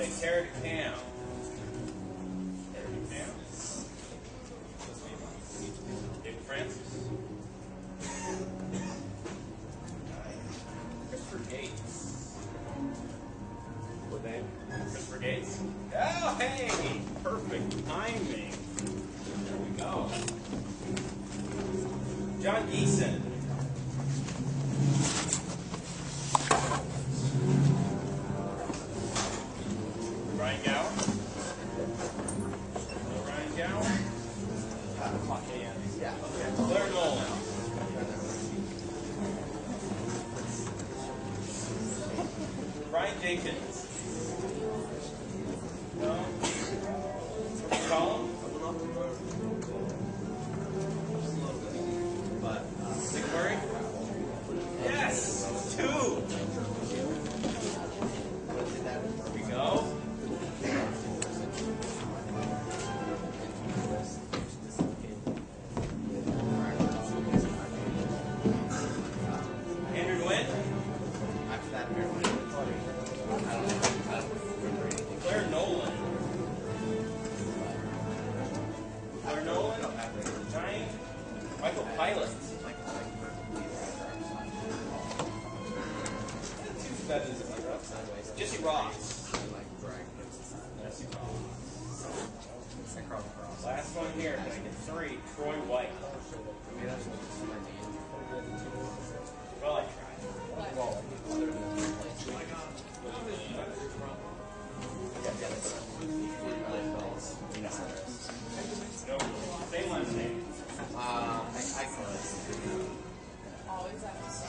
a terre de cam. David Francis. Christopher Gates. What name? Christopher Gates. Oh, hey! Perfect timing. There we go. John Geeson. Ryan Gower. Ryan Gower. Yeah. Claire Nolan. Brian Jenkins. No. Colin. Nick Murray. Yes. 2. There we go. Andrew Nguyen. After that, Claire Nolan. Claire Nolan. Giant. Michael Pilot. Jesse Ross. Jesse Ross. Last one here. Can I get 3? Troy White. Well, I tried. No, same last name.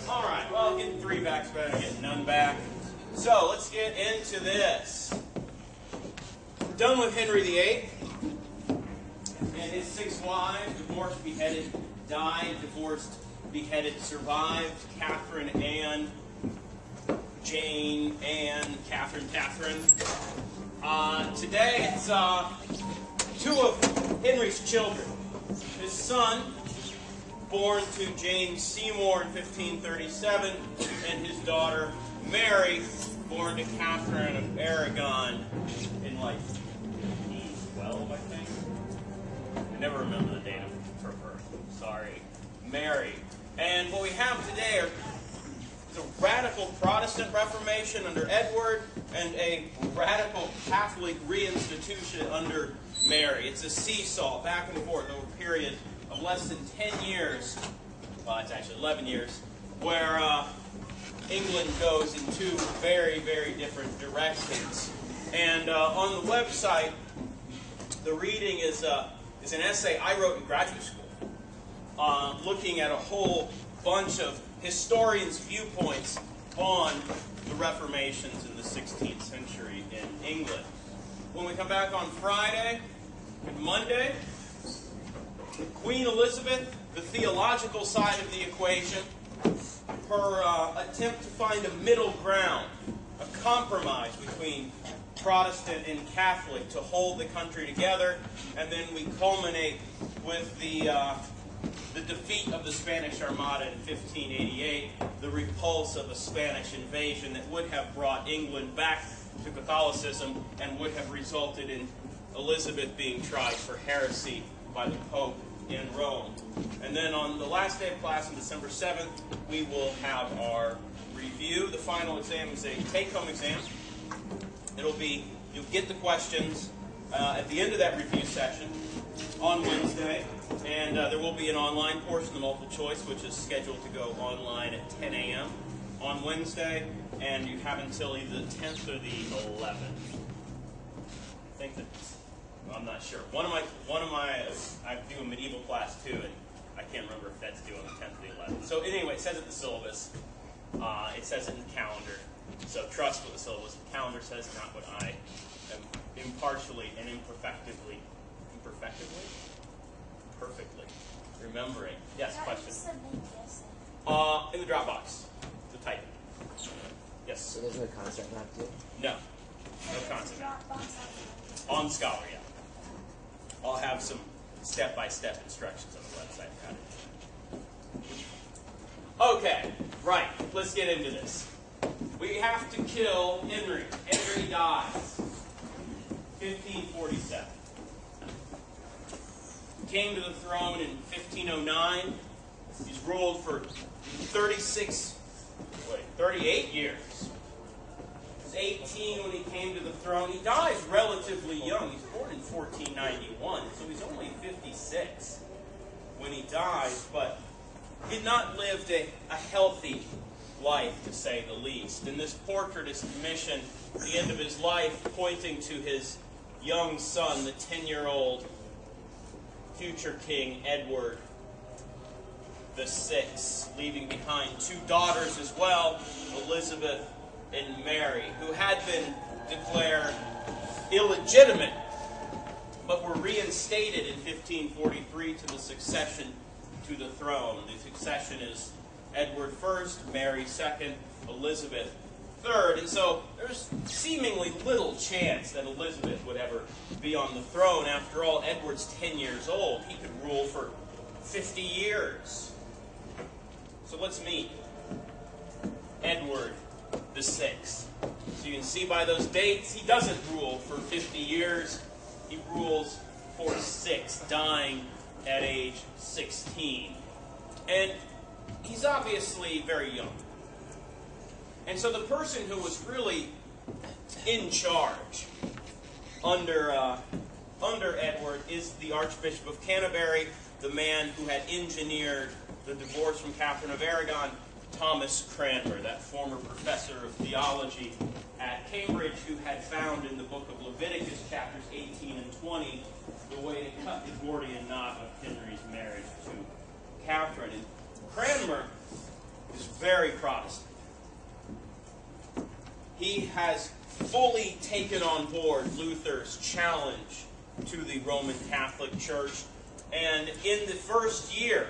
All right. Well, getting 3 back's better than getting none back. So let's get into this. We're done with Henry VIII and his 6 wives: divorced, beheaded, died, divorced, beheaded, survived. Catherine, Anne, Jane, Anne, Catherine. Today it's 2 of Henry's children. His son, born to James Seymour in 1537, and his daughter, Mary, born to Catherine of Aragon in like 1512, I think. I never remember the date of her birth. Sorry. Mary. And what we have today is a radical Protestant Reformation under Edward and a radical Catholic reinstitution under Mary. It's a seesaw, back and forth over a period of less than 10 years. Well, it's actually 11 years, where England goes in 2 very, very different directions. And on the website, the reading is an essay I wrote in graduate school, looking at a whole bunch of historians' viewpoints on the Reformations in the 16th century in England. When we come back on Friday and Monday, Queen Elizabeth, the theological side of the equation, her attempt to find a middle ground, a compromise between Protestant and Catholic to hold the country together, and then we culminate with the defeat of the Spanish Armada in 1588, the repulse of a Spanish invasion that would have brought England back to Catholicism and would have resulted in Elizabeth being tried for heresy by the Pope in Rome. And then on the last day of class on December 7th, we will have our review. The final exam is a take-home exam. It'll be, you'll get the questions at the end of that review session on Wednesday. And there will be an online portion, the multiple choice, which is scheduled to go online at 10 a.m. on Wednesday. And you have until either the 10th or the 11th. I think that, I'm not sure. One of my, I do a medieval class too, and I can't remember if that's due on the 10th or the 11th. So anyway, it says it in the syllabus. It says it in the calendar. So trust what the syllabus and calendar says, not what I am impartially and imperfectively remembering. Yes, question. In the Dropbox. The type. Yes. So there's no concept map to it? No. No concept map. On Scholar, yeah. I'll have some step-by-step instructions on the website about it. Okay, right. Let's get into this. We have to kill Henry. Henry dies. 1547. Came to the throne in 1509. He's ruled for 38 years. He was 18 when he came to the throne. He dies relatively young. He's born in 1491, so he's only 56 when he dies, but he had not lived a healthy life, to say the least. And this portrait is commissioned at the end of his life, pointing to his young son, the 10-year-old future King Edward VI, leaving behind two daughters as well, Elizabeth and Mary, who had been declared illegitimate, but were reinstated in 1543 to the succession to the throne. The succession is Edward I, Mary II, Elizabeth III. And so there's seemingly little chance that Elizabeth would ever be on the throne. After all, Edward's 10 years old. He could rule for 50 years. So let's meet Edward VI. So you can see by those dates, he doesn't rule for 50 years. He rules for 6, dying at age 16. And he's obviously very young. And so the person who was really in charge under Edward is the Archbishop of Canterbury, the man who had engineered the divorce from Catherine of Aragon, Thomas Cranmer, that former professor of theology at Cambridge, who had found in the book of Leviticus, chapters 18 and 20, the way to cut the Gordian knot of Henry's marriage to Catherine. And Cranmer is very Protestant. He has fully taken on board Luther's challenge to the Roman Catholic Church. And in the first year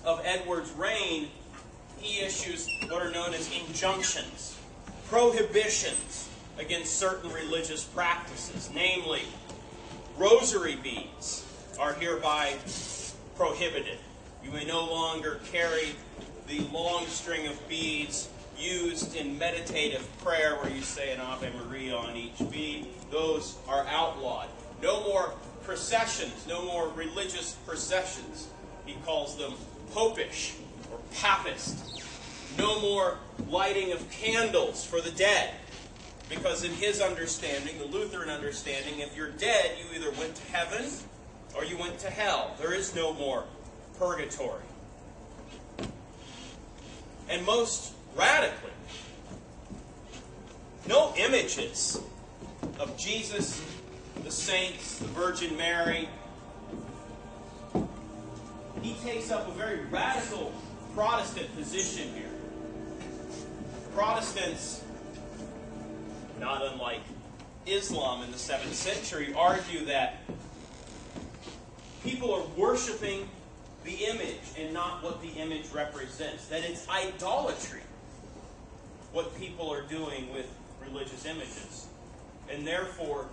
of Edward's reign, he issues what are known as injunctions, prohibitions against certain religious practices. Namely, rosary beads are hereby prohibited. You may no longer carry the long string of beads used in meditative prayer where you say an Ave Maria on each bead. Those are outlawed. No more processions, no more religious processions. He calls them popish or papist. No more lighting of candles for the dead. Because in his understanding, the Lutheran understanding, if you're dead, you either went to heaven or you went to hell. There is no more purgatory. And most radically, no images of Jesus, the saints, the Virgin Mary. He takes up a very radical Protestant position here. Protestants, not unlike Islam in the 7th century, argue that people are worshiping the image and not what the image represents. That it's idolatry, what people are doing with religious images. And therefore,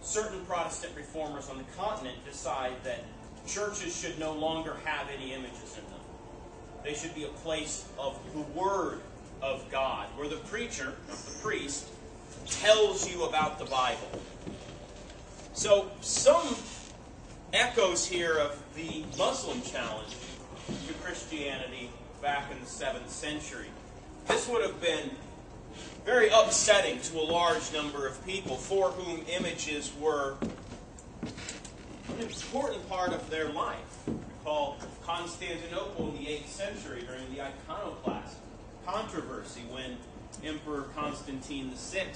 certain Protestant reformers on the continent decide that churches should no longer have any images in them. They should be a place of the Word of God, where the preacher, the priest, tells you about the Bible. So, some echoes here of the Muslim challenge to Christianity back in the 7th century. This would have been very upsetting to a large number of people for whom images were an important part of their life. Recall Constantinople in the 8th century during the Iconoclast controversy when Emperor Constantine VI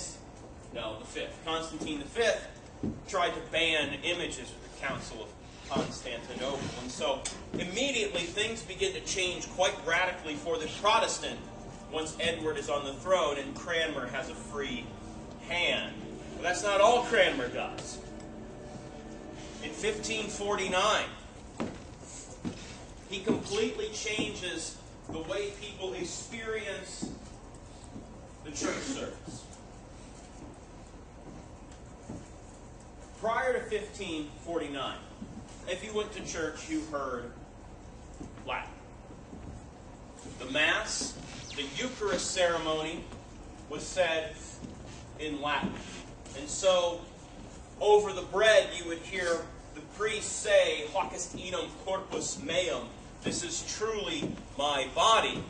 tried to ban images with the Council of Constantinople. And so immediately things begin to change quite radically for the Protestant once Edward is on the throne and Cranmer has a free hand. But that's not all Cranmer does. In 1549, he completely changes the way people experience the church service. Prior to 1549, if you went to church, you heard Latin. The Mass, the Eucharist ceremony, was said in Latin. And so over the bread you would hear the priest say, Hoc est enum corpus meum. This is truly my body.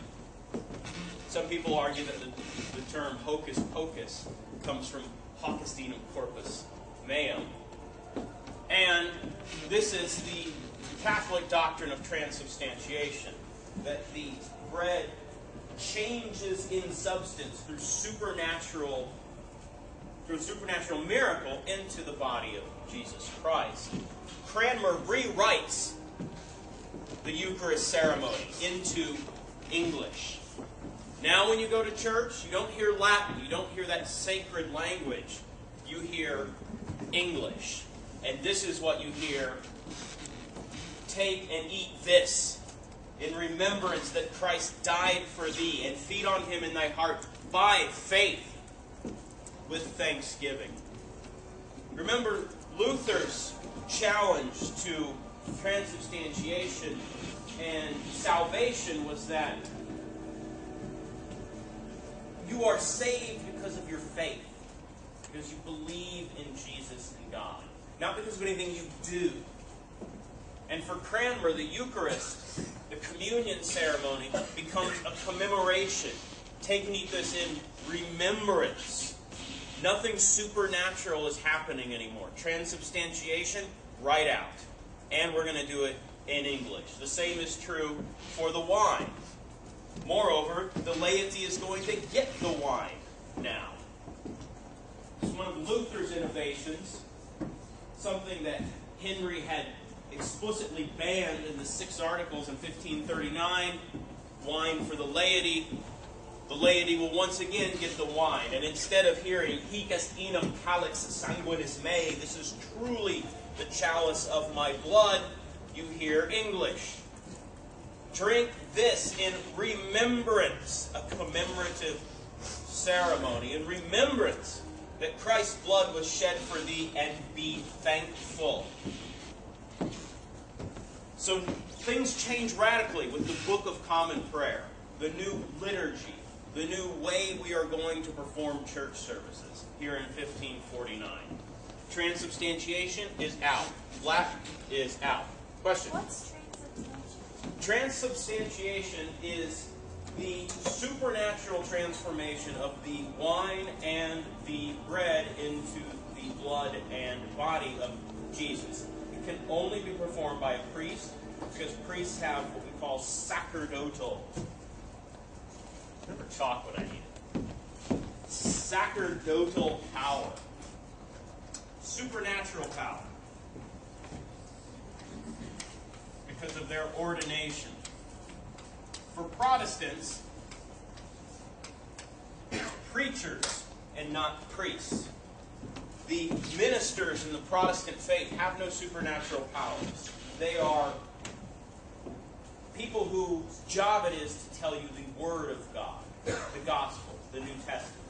Some people argue that the term hocus pocus comes from Hoc est enum corpus meum. And this is the Catholic doctrine of transubstantiation, that the bread changes in substance through supernatural miracle into the body of Jesus Christ. Cranmer rewrites the Eucharist ceremony into English. Now when you go to church, you don't hear Latin, you don't hear that sacred language, you hear English. And this is what you hear: take and eat this in remembrance that Christ died for thee, and feed on him in thy heart by faith with thanksgiving. Remember Luther's challenge to transubstantiation and salvation was that you are saved because of your faith, because you believe in Jesus and God, not because of anything you do. And for Cranmer, the Eucharist, the communion ceremony, becomes a commemoration. Take and eat this in remembrance. Nothing supernatural is happening anymore. Transubstantiation, right out. And we're going to do it in English. The same is true for the wine. Moreover, the laity is going to get the wine now. It's one of Luther's innovations, something that Henry had explicitly banned in the 6 Articles in 1539, wine for the laity will once again get the wine. And instead of hearing, Hic est enum calix sanguinis mei, this is truly the chalice of my blood, you hear English. Drink this in remembrance, a commemorative ceremony, in remembrance that Christ's blood was shed for thee, and be thankful. So things change radically with the Book of Common Prayer, the new liturgy, the new way we are going to perform church services here in 1549. Transubstantiation is out. Latin is out. Question? What's transubstantiation? Transubstantiation is the supernatural transformation of the wine and the bread into the blood and body of Jesus. It can only be performed by a priest, because priests have what we call sacerdotal. Remember chalk when I need it. Sacerdotal power. Supernatural power. Because of their ordination. For Protestants, preachers and not priests. The ministers in the Protestant faith have no supernatural powers. They are people whose job it is to tell you the Word of God, the Gospel, the New Testament.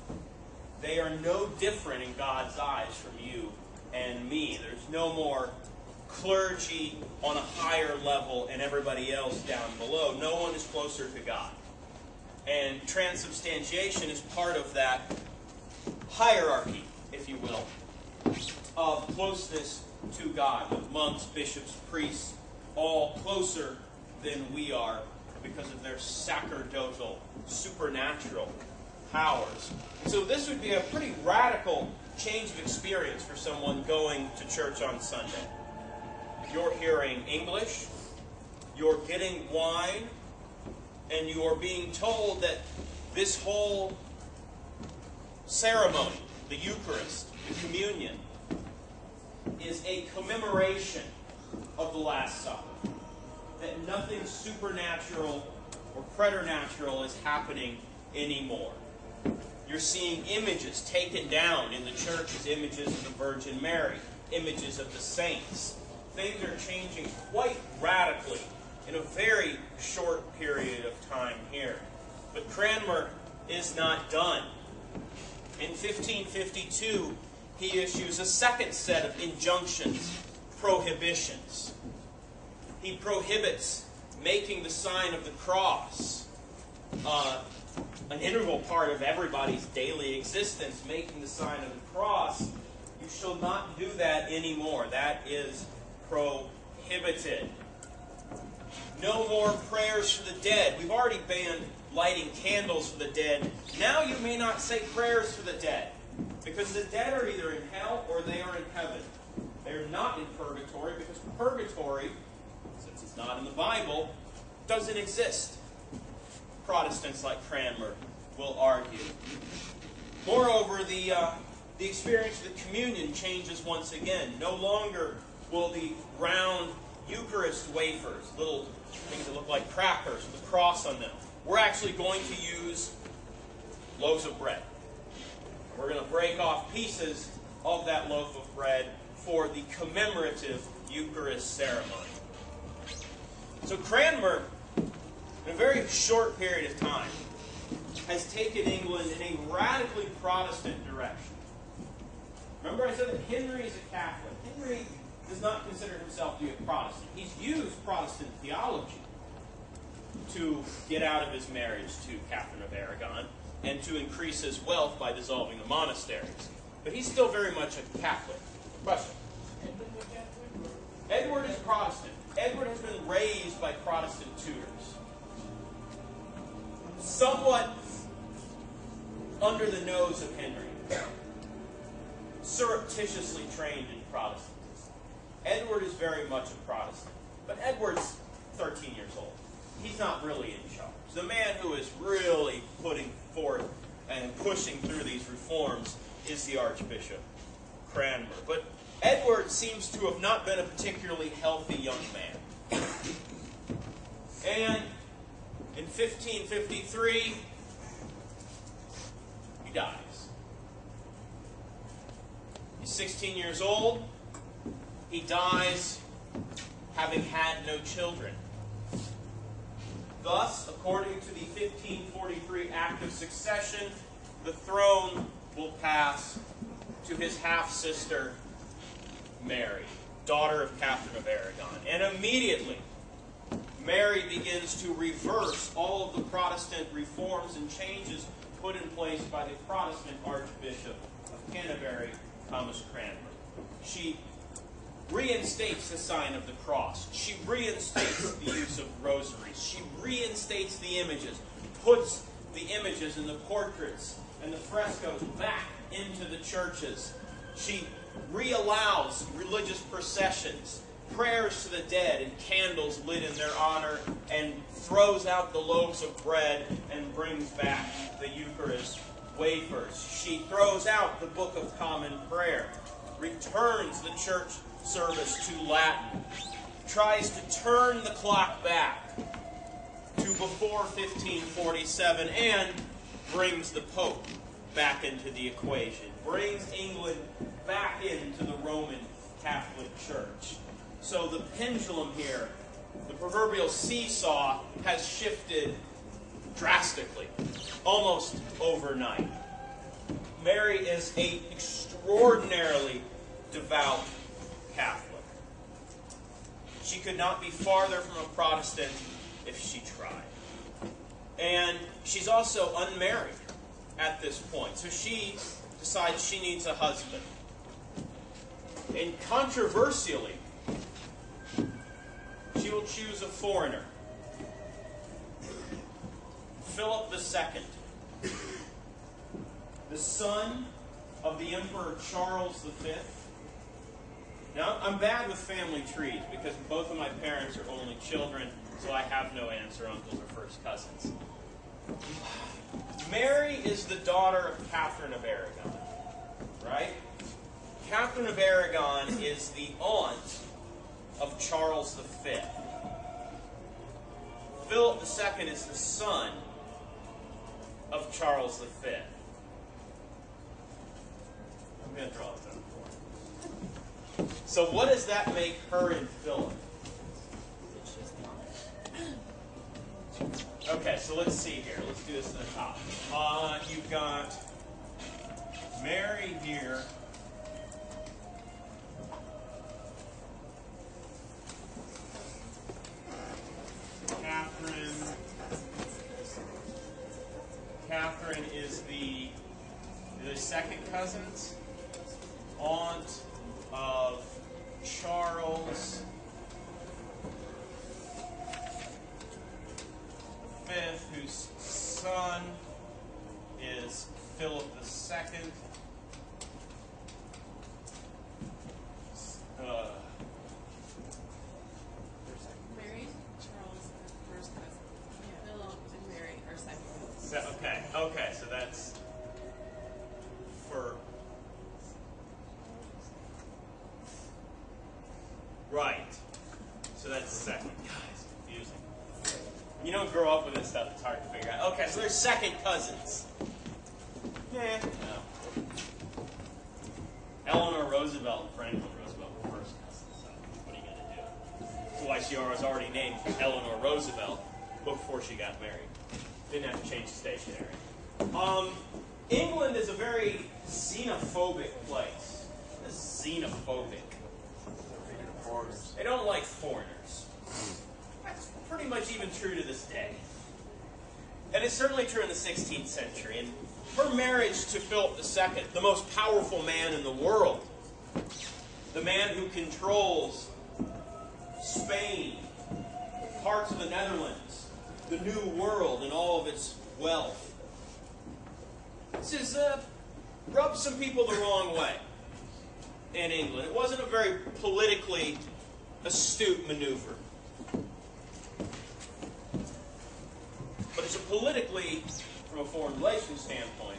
They are no different in God's eyes from you and me. There's no more clergy on a higher level and everybody else down below. No one is closer to God. And transubstantiation is part of that hierarchy, if you will, of closeness to God, with monks, bishops, priests, all closer than we are because of their sacerdotal, supernatural powers. So this would be a pretty radical change of experience for someone going to church on Sunday. You're hearing English, you're getting wine, and you are being told that this whole ceremony, the Eucharist, the communion, is a commemoration of the Last Supper. That nothing supernatural or preternatural is happening anymore. You're seeing images taken down in the church as images of the Virgin Mary, images of the saints. Things are changing quite radically in a very short period of time here. But Cranmer is not done. In 1552, he issues a second set of injunctions, prohibitions. He prohibits making the sign of the cross an integral part of everybody's daily existence. Making the sign of the cross, you shall will not do that anymore. That is prohibited. No more prayers for the dead. We've already banned lighting candles for the dead. Now you may not say prayers for the dead, because the dead are either in hell or they are in heaven. They're not in purgatory, because purgatory, since it's not in the Bible, doesn't exist. Protestants like Cranmer will argue. Moreover, the experience of the communion changes once again. No longer will the round Eucharist wafers, little things that look like crackers with a cross on them, we're actually going to use loaves of bread. We're going to break off pieces of that loaf of bread for the commemorative Eucharist ceremony. So Cranmer, in a very short period of time, has taken England in a radically Protestant direction. Remember I said that Henry is a Catholic. Henry does not consider himself to be a Protestant. He's used Protestant theology to get out of his marriage to Catherine of Aragon and to increase his wealth by dissolving the monasteries. But he's still very much a Catholic. Question? Edward is Protestant. Edward has been raised by Protestant tutors. Somewhat under the nose of Henry. Surreptitiously trained in Protestantism. Edward is very much a Protestant. But Edward's 13 years old. He's not really in charge. The man who is really putting forth and pushing through these reforms is the Archbishop Cranmer. But Edward seems to have not been a particularly healthy young man. And in 1553, he dies. He's 16 years old. He dies having had no children. Thus, according to the 1543 Act of Succession, the throne will pass to his half-sister, Mary, daughter of Catherine of Aragon. And immediately, Mary begins to reverse all of the Protestant reforms and changes put in place by the Protestant Archbishop of Canterbury, Thomas Cranmer. She reinstates the sign of the cross. She reinstates the use of rosaries. She reinstates the images, puts the images and the portraits and the frescoes back into the churches. She reallows religious processions, prayers to the dead, and candles lit in their honor, and throws out the loaves of bread and brings back the Eucharist wafers. She throws out the Book of Common Prayer, returns the church service to Latin, tries to turn the clock back to before 1547, and brings the Pope back into the equation, brings England back into the Roman Catholic Church. So the pendulum here, the proverbial seesaw, has shifted drastically, almost overnight. Mary is an extraordinarily devout Catholic. She could not be farther from a Protestant if she tried. And she's also unmarried at this point. So she decides she needs a husband. And controversially, she will choose a foreigner. Philip II, the son of the Emperor Charles V. Now, I'm bad with family trees because both of my parents are only children, so I have no aunts or uncles or first cousins. Mary is the daughter of Catherine of Aragon, right? Catherine of Aragon is the aunt of Charles V. Philip II is the son of Charles V. I'm going to draw this out for you. So what does that make her and Philip? Okay, so let's see here. Let's do this at the top. You've got Mary here. Catherine is the second cousin's aunt. Right. So that's second. God, it's confusing. When you don't grow up with this stuff, it's hard to figure out. Okay, so they're second cousins. Yeah. No. Eleanor Roosevelt and Franklin Roosevelt were first cousins. So what are you going to do? That's why she was already named Eleanor Roosevelt before she got married. Didn't have to change the stationery. England is a very xenophobic place. Xenophobic. They don't like foreigners. That's pretty much even true to this day. And it's certainly true in the 16th century. And her marriage to Philip II, the most powerful man in the world, the man who controls Spain, parts of the Netherlands, the New World, and all of its wealth. This has rubbed some people the wrong way in England. It wasn't a very politically astute maneuver. But it's a politically, from a foreign relations standpoint,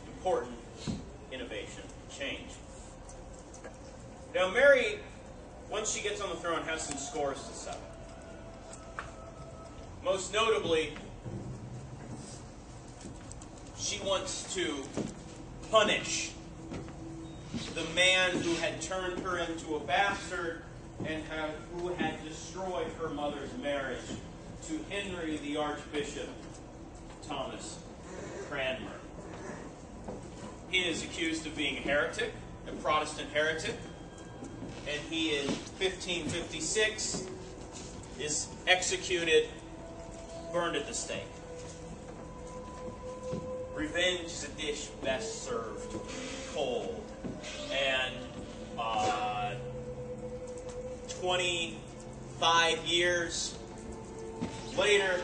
important innovation, change. Now, Mary, once she gets on the throne, has some scores to settle. Most notably, she wants to punish the man who had turned her into a bastard and who had destroyed her mother's marriage to Henry the Archbishop Thomas Cranmer. He is accused of being a heretic, a Protestant heretic, and he in 1556 is executed, burned at the stake. Revenge is a dish best served cold. And 25 years later,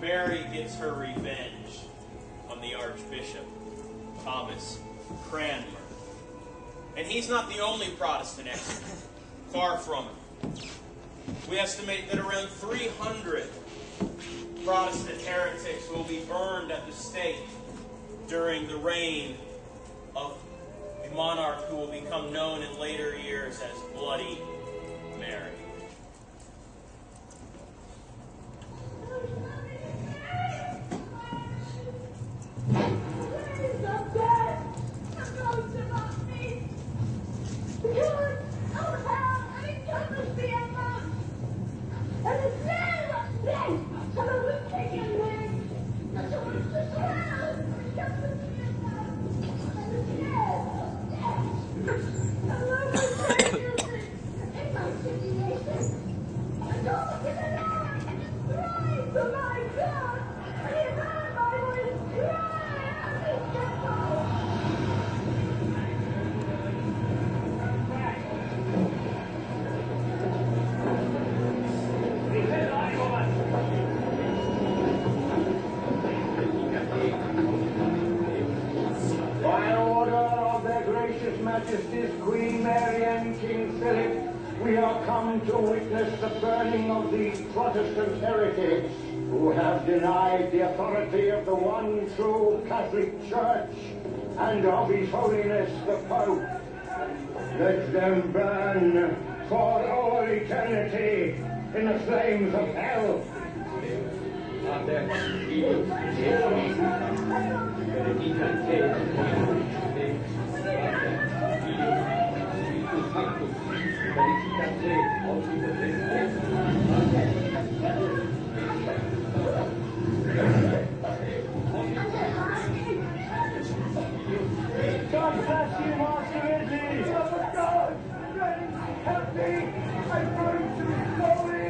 Mary gets her revenge on the Archbishop Thomas Cranmer. And he's not the only Protestant executed. Far from it. We estimate that around 300 Protestant heretics will be burned at the stake during the reign of a monarch who will become known in later years as Bloody Mary. Majesties Queen Mary and King Philip, we are come to witness the burning of these Protestant heretics who have denied the authority of the one true Catholic Church and of His Holiness the Pope. Let them burn for all eternity in the flames of hell. God bless you, Master Ridley! Oh, God! Help me! I'm going to slowly!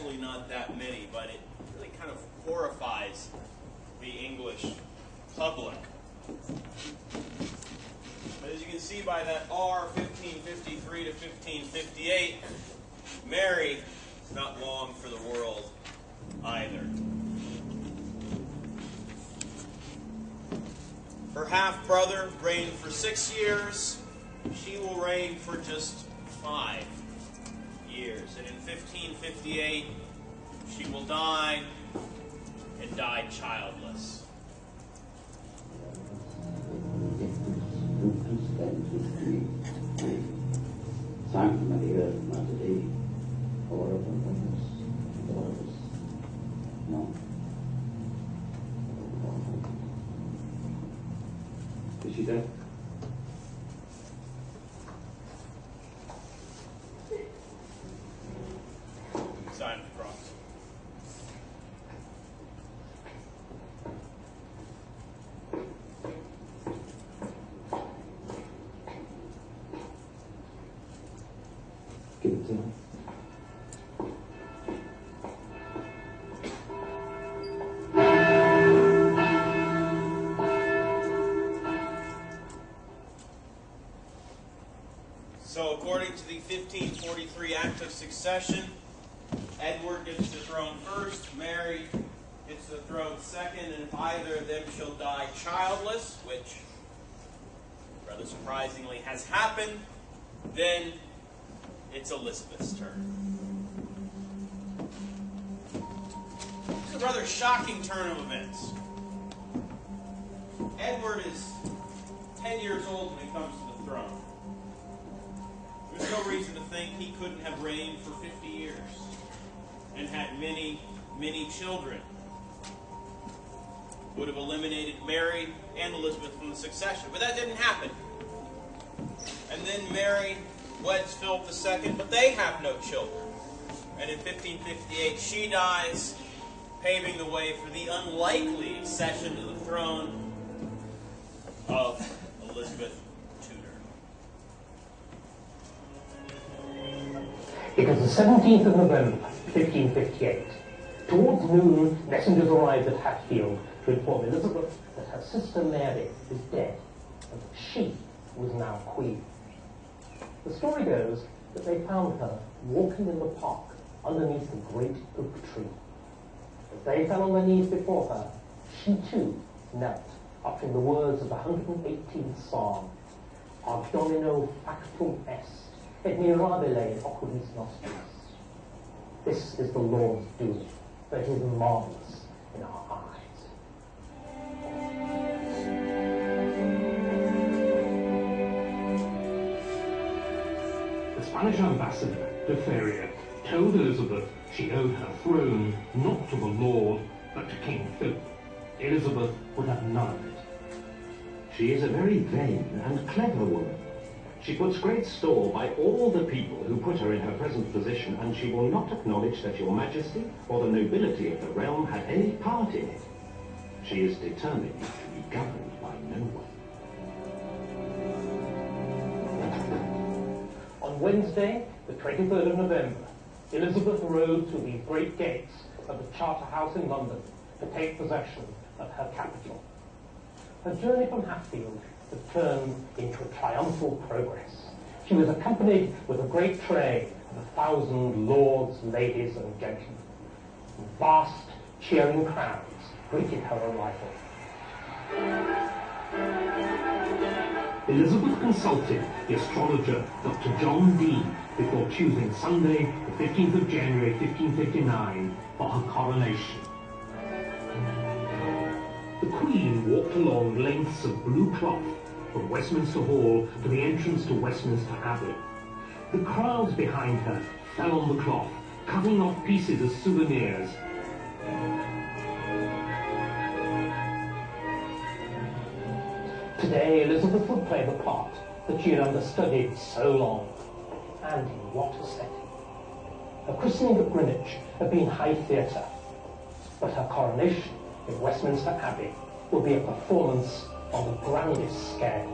actually not that many, but it really kind of horrifies the English public. But as you can see by that R, 1553 to 1558, Mary is not long for the world either. Her half-brother reigned for 6 years. She will reign for just 5 years. And in 1558, she will die, and die childless. Sancta Maria, Mater Dei, ora pro nobis peccatoribus. No. Is she dead? Sign of the cross. Give it to her. So according to the 1543 Act of Succession, Edward gets the throne first, Mary gets the throne second, and if either of them shall die childless, which rather surprisingly has happened, then it's Elizabeth's turn. It's a rather shocking turn of events. Edward is 10 years old when he comes to the throne. There's no reason to think he couldn't have reigned for 50 years and had many, many children. Would have eliminated Mary and Elizabeth from the succession. But that didn't happen. And then Mary weds Philip II, but they have no children. And in 1558, she dies, paving the way for the unlikely accession to the throne of Elizabeth Tudor. It was the 17th of November, 1558. Towards noon, messengers arrived at Hatfield to inform Elizabeth that her sister Mary is dead, and that she was now queen. The story goes that they found her walking in the park underneath a great oak tree. As they fell on their knees before her, she too knelt, uttering the words of the 118th Psalm, Ad Domino factum est, et mirabile oculis nostris. This is the Lord's doing, for it is marvelous in our eyes. The Spanish ambassador, de Feria, told Elizabeth she owed her throne not to the Lord, but to King Philip. Elizabeth would have none of it. She is a very vain and clever woman. She puts great store by all the people who put her in her present position, and she will not acknowledge that your majesty or the nobility of the realm had any part in it. She is determined to be governed by no one. On Wednesday, the 23rd of November, Elizabeth rode through the great gates of the Charter House in London to take possession of her capital. Her journey from Hatfield had turned into a triumphal progress. She was accompanied with a great train of 1,000 lords, ladies, and gentlemen. Vast, cheering crowds greeted her arrival. Elizabeth consulted the astrologer Dr. John Dee before choosing Sunday, the 15th of January 1559, for her coronation. The Queen walked along lengths of blue cloth from Westminster Hall to the entrance to Westminster Abbey. The crowds behind her fell on the cloth, cutting off pieces as souvenirs. Today, Elizabeth would play the part that she had understudied so long, and in what a setting. Her christening at Greenwich had been high theatre, but her coronation in Westminster Abbey will be a performance on the grandest scale.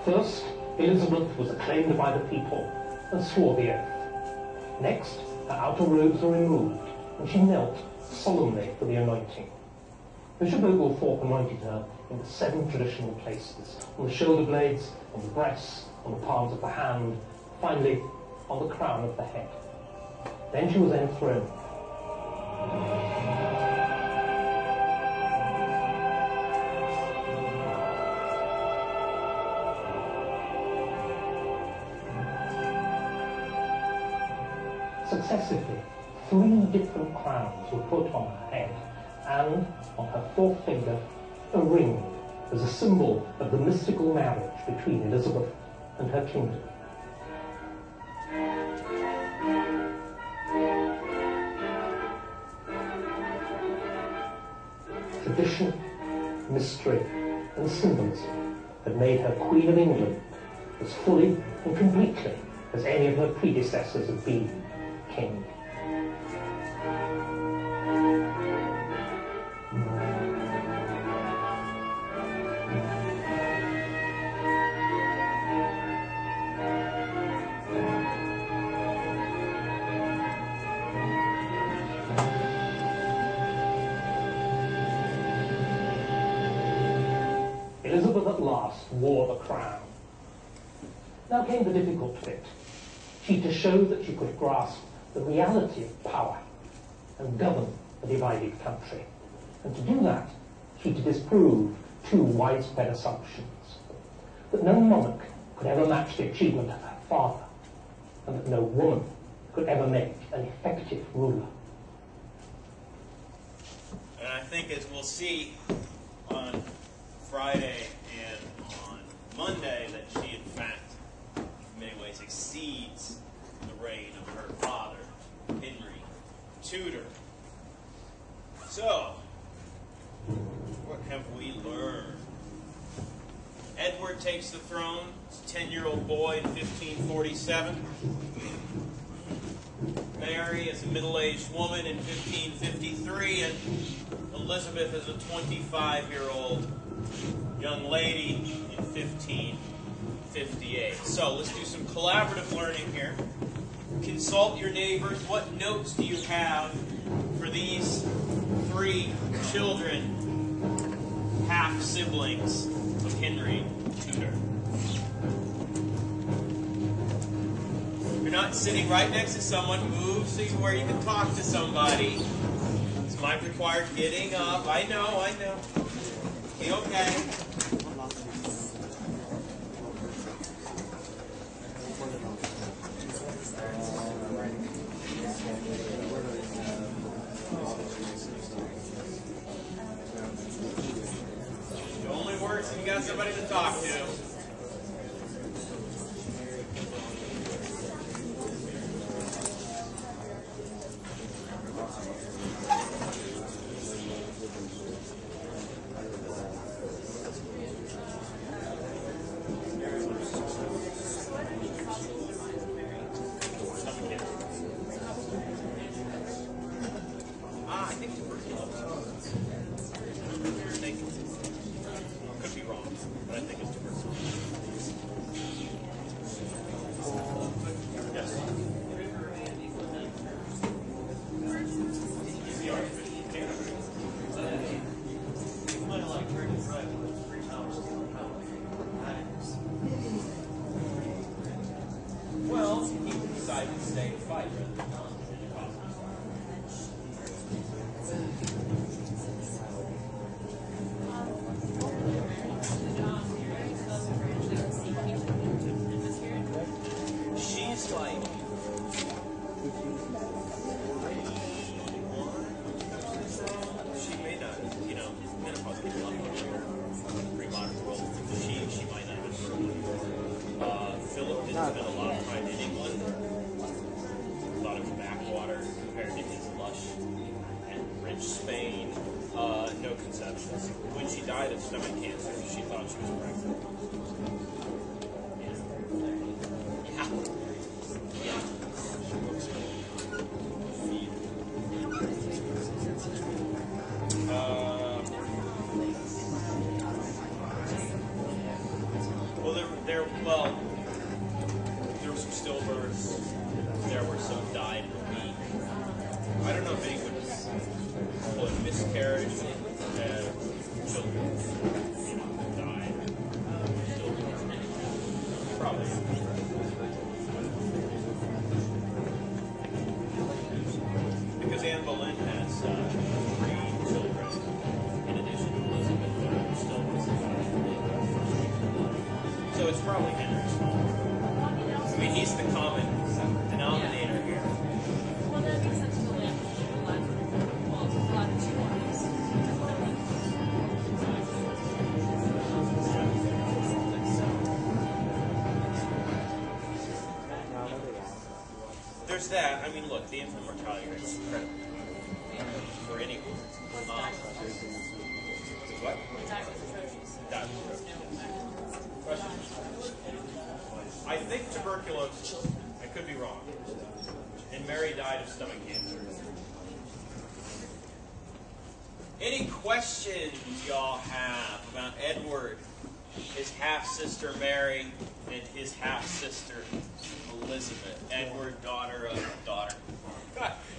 First, Elizabeth was acclaimed by the people and swore the oath. Next, her outer robes were removed, and she knelt solemnly for the anointing. Bishop Oglethorpe anointed her in the 7 traditional places: on the shoulder blades, on the breasts, on the palms of the hand, finally on the crown of the head. Then she was enthroned. Successively, 3 different crowns were put on her head, and on her 4th finger, a ring as a symbol of the mystical marriage between Elizabeth and her kingdom. Tradition, mystery, and symbolism had made her Queen of England as fully and completely as any of her predecessors had been king. Elizabeth at last wore the crown. Now came the difficult bit. She to show that she could grasp the reality of power and govern a divided country. And to do that, she to disprove 2 widespread assumptions: that no monarch could ever match the achievement of her father, and that no woman could ever make an effective ruler. And I think, as we'll see on Friday and on Monday, that she, in fact, in many ways exceeds the reign of her father, Henry Tudor. So, what have we learned? Edward takes the throne, as a 10-year-old boy in 1547. Mary as a middle-aged woman in 1553, and Elizabeth as a 25-year-old young lady in 1558. So let's do some collaborative learning here. Consult your neighbors. What notes do you have for these 3 children, half-siblings of Henry Tudor? If you're not sitting right next to someone, move so where you can talk to somebody. This might require getting up. I know. Be okay. It only works if you got somebody to talk to. I think tuberculosis. Could be wrong, but I think it's tuberculosis. Yes. Well, he decided to stay and fight rather than not. She's like, she may not, menopause can be a lot more pre-modern world. She might not have been. Philip didn't spend a lot of time in England. A lot of the backwater compared to his lush and rich Spain. No conceptions. When she died of stomach cancer, she thought she was pregnant. Well, there stillbirths. There were some died in a week. I don't know if anyone miscarriage, children died. Probably. Because Anne Boleyn has 3 children in addition to Elizabeth that are still surviving. So it's probably Henry's fault. I mean, he's the common denominator here. Well, that makes sense for the land. Well, there's a lot of 2 armies. There's that. I mean, look, the infant mortality rate is incredible for anyone. What? That was atrocious. That was atrocious. Question? I think tuberculosis. I could be wrong. And Mary died of stomach cancer. Any questions y'all have about Edward, his half-sister Mary, and his half-sister Elizabeth? Edward,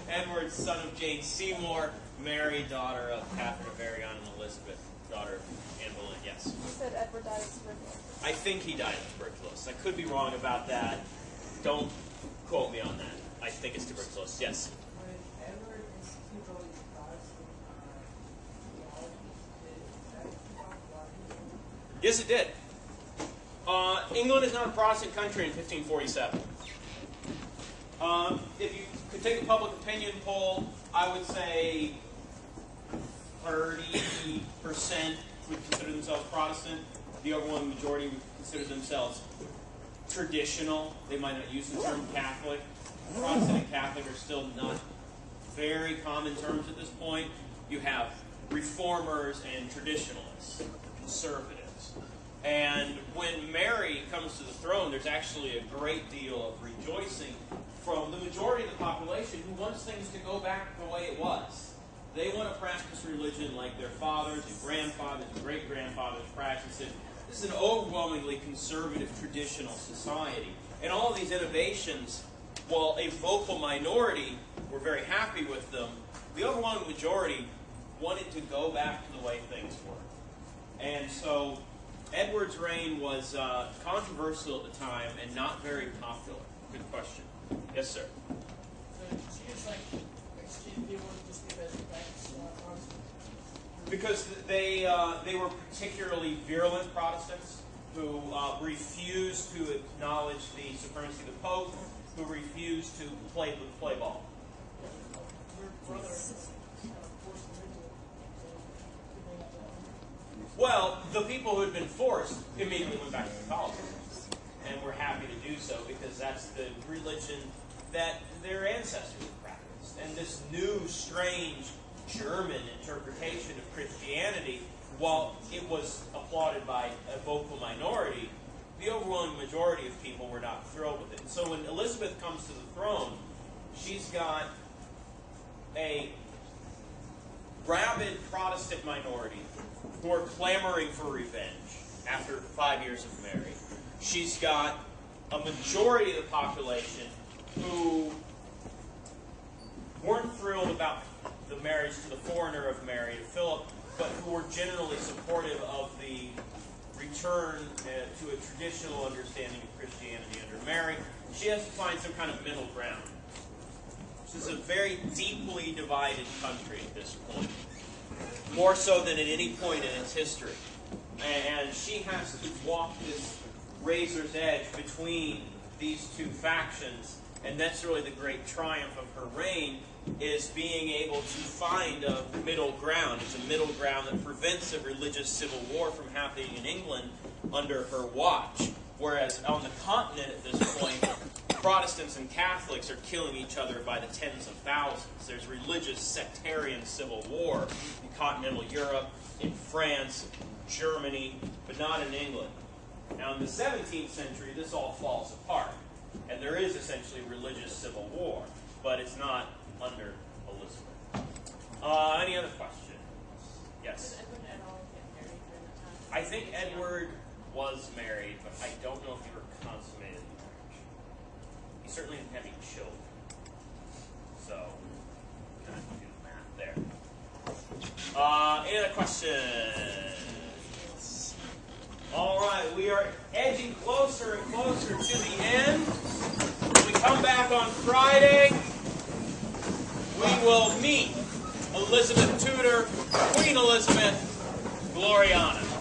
Edward, son of Jane Seymour, Mary, daughter of Catherine of Aragon, and Elizabeth, daughter of Anne Boleyn. Yes? You said Edward died of tuberculosis. I think he died of tuberculosis. I could be wrong about that. Don't quote me on that. I think it's tuberculosis. Yes? Yes, it did. England is not a Protestant country in 1547. If you could take a public opinion poll, I would say 30% would consider themselves Protestant. The overwhelming majority would consider themselves traditional. They might not use the term Catholic. Protestant and Catholic are still not very common terms at this point. You have reformers and traditionalists, conservatives. And when Mary comes to the throne, there's actually a great deal of rejoicing from the majority of the population who wants things to go back the way it was. They want to practice religion like their fathers and grandfathers and great-grandfathers practiced it. This is an overwhelmingly conservative, traditional society. And all of these innovations, while a vocal minority were very happy with them, the overwhelming majority wanted to go back to the way things were. And so Edward's reign was controversial at the time and not very popular. Good question. Yes, sir. So she is like extreme people just because of that. Because they were particularly virulent Protestants who refused to acknowledge the supremacy of the Pope, who refused to play ball. Well, the people who had been forced immediately went back to Catholicism and were happy to do so because that's the religion that their ancestors practiced. And this new, strange German interpretation of Christianity, while it was applauded by a vocal minority, the overwhelming majority of people were not thrilled with it. And so when Elizabeth comes to the throne, she's got a rabid Protestant minority who are clamoring for revenge after 5 years of Mary. She's got a majority of the population who weren't thrilled about the marriage to the foreigner of Mary, to Philip, but who were generally supportive of the return to a traditional understanding of Christianity under Mary. She has to find some kind of middle ground. This is a very deeply divided country at this point, more so than at any point in its history. And she has to walk this razor's edge between these two factions, and that's really the great triumph of her reign, is being able to find a middle ground. It's a middle ground that prevents a religious civil war from happening in England under her watch. Whereas on the continent at this point, Protestants and Catholics are killing each other by the tens of thousands. There's religious sectarian civil war in continental Europe, in France, Germany, but not in England. Now in the 17th century, this all falls apart. And there is essentially religious civil war, but it's not under Elizabeth. Any other questions? Yes? Did Edward at all get married during that time? I think Edward was married, but I don't know if he were consummated in marriage. certainly didn't have any children. So, kind of do the math there. Any other questions? All right, we are edging closer and closer to the end. When we come back on Friday, we will meet Elizabeth Tudor, Queen Elizabeth, Gloriana.